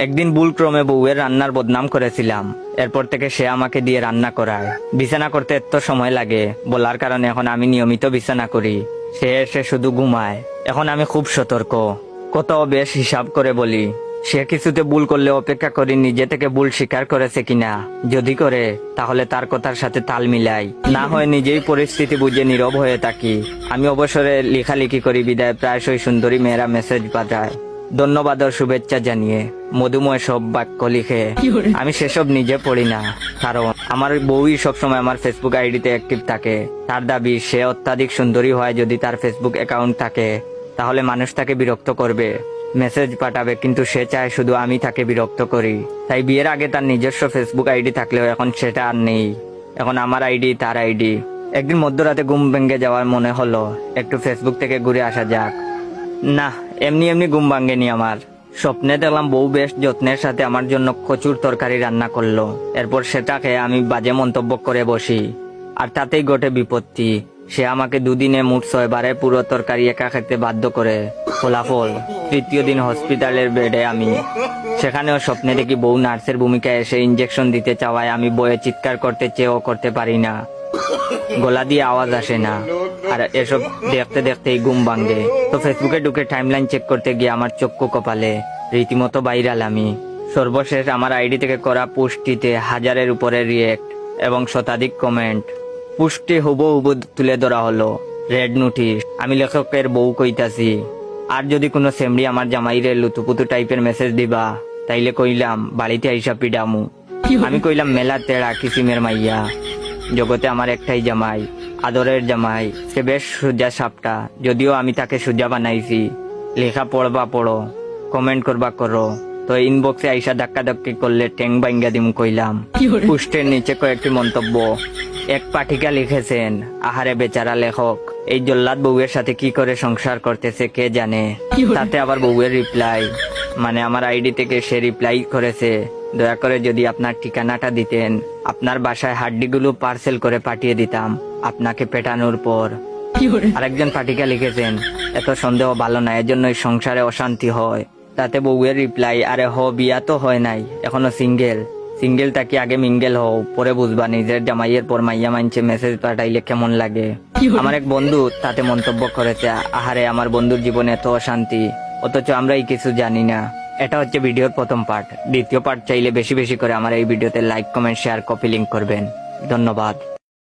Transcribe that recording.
একদিন ভুলক্রমে বউয়ের রান্নার বদনাম করেছিলাম। এরপর থেকে সে আমাকে দিয়ে রান্না করায়। বিছানা করতে এত সময় লাগে বলার কারণে এখন আমি নিয়মিত বিছানা করি। সে এসে শুধু ঘুমায়। এখন আমি খুব সতর্ক, কত বেশ হিসাব করে বলি। সে কিছুতে ভুল করলে অপেক্ষা করি নিজে থেকে ভুল স্বীকার করেছে কিনা। যদি করে তাহলে তার কথার সাথে তাল মিলাই, না হয় নিজেই পরিস্থিতি বুঝে নীরব হয়ে থাকি। আমি অবসরে লেখালেখি করি বিদায় প্রায়শই সুন্দরী মেয়েরা মেসেজ পাঠায় ধন্যবাদ ও শুভেচ্ছা জানিয়ে, মধুময় সব বাক্য লিখে। আমি সেসব নিজে পড়ি না, কারণ আমার বউই সবসময় আমার ফেসবুক আইডিতে অ্যাক্টিভ থাকে। তার দাবি সে অত্যাধিক সুন্দরী হয়, যদি তার ফেসবুক অ্যাকাউন্ট থাকে তাহলে মানুষ তাকে বিরক্ত করবে, মেসেজ পাঠাবে, কিন্তু সে চায় শুধু আমি তাকে বিরক্ত করি। তাই বিয়ের আগে তার নিজস্ব ফেসবুক আইডি থাকলেও এখন সেটা আর নেই। এখন আমার আইডি তার আইডি। একদিন মধ্যরাতে ঘুম ভেঙে যাওয়ার মনে হলো একটু ফেসবুক থেকে ঘুরে আসা যাক। না, এমনি এমনি ঘুম ভাঙেনি আমার। স্বপ্নে দেখলাম বউ বেশ যত্নের সাথে আমার জন্য কচুর তরকারি রান্না করলো। এরপর সেটা খেয়ে আমি বাজে মন্তব্য করে বসি, আর তাতেই ঘটে বিপত্তি। সে আমাকে দুদিনে মোট 6 বারে পুরো তরকারি একা খেতে বাধ্য করে। ফলাফল, তৃতীয় দিন হসপিটালের বেডে আমি। সেখানেও স্বপ্নে দেখি বউ নার্সের ভূমিকায় এসে ইঞ্জেকশন দিতে চাওয়ায় আমি বয়ে চিৎকার করতে চেয়েও করতে পারি না, গলা দিয়ে আওয়াজ আসে না। আর এসব দেখতে দেখতেই ঘুম ভাঙে। তো ফেসবুকে ঢুকে টাইমলাইন চেক করতে গিয়ে আমার চক্ষু কপালে, রীতিমতো ভাইরাল আমি। সর্বশেষ আমার আইডি থেকে করা পোস্টটিতে 1000-এর উপরে রিয়েক্ট এবং শতাধিক কমেন্ট। পোস্টটি হুবহু তুলে ধরা হলো, রেড নোটিশ। আমি লেখকের বউ কইতাছি, আর যদি কোনো সেমরি আমার জামাইরে লুতুপুতু টাইপের মেসেজ দিবা তাইলে কইলাম বাড়িতে আইসা পিডামু। আমি কইলাম মেলা তেড়া কিসিমের মাইয়া, জগতে আমার একটাই জামাই, আদরের জামাই। সে বেশ সোজা সাপটা, যদিও আমি তাকে সোজা বানাইছি। লেখা পড়বা পড়ো, কমেন্ট করবা করো, তো ইনবক্সে আইসা ধাক্কা ধাক্কি করলে ট্যাং বাইঙ্গা দিম কইলাম। পোস্টের নিচে কয়েকটি মন্তব্য। এক পাঠিকা লিখেছেন, আহারে বেচারা লেখক, এই জল্লাদ বউয়ের সাথে কি করে সংসার করতেছে কে জানে। তাতে আবার বউয়ের রিপ্লাই, মানে আমার আইডি থেকে সে রিপ্লাই করেছে, দয়া করে যদি আপনার ঠিকানাটা দিতেন, আপনার বাসায় হাড্ডিগুলো পার্সেল করে পাঠিয়ে দিতাম আপনাকে পেটানোর পর। আরেকজন পাঠিকা লিখেছেন, এত সন্দেহ ভালো না, এজন্যই সংসারে অশান্তি হয়। তাতে বউয়ের রিপ্লাই, আরে বিয়া তো হয় নাই, এখনো সিঙ্গেল। সিঙ্গেলটা কি আগে মিঙ্গেল হও, পরে বুঝবা নিজের জামাইয়ের পর মাইয়া মানছে মেসেজ পাঠাইলে কেমন লাগে। আমার এক বন্ধু তাতে মন্তব্য করেছে, আহারে আমার বন্ধুর জীবনে এত অশান্তি, অথচ আমরাই কিছু জানি না। এটা হচ্ছে ভিডিওর প্রথম পার্ট। দ্বিতীয় পার্ট চাইলে বেশি বেশি করে আমার এই ভিডিওতে like, comment, share, copy link করবেন। ধন্যবাদ।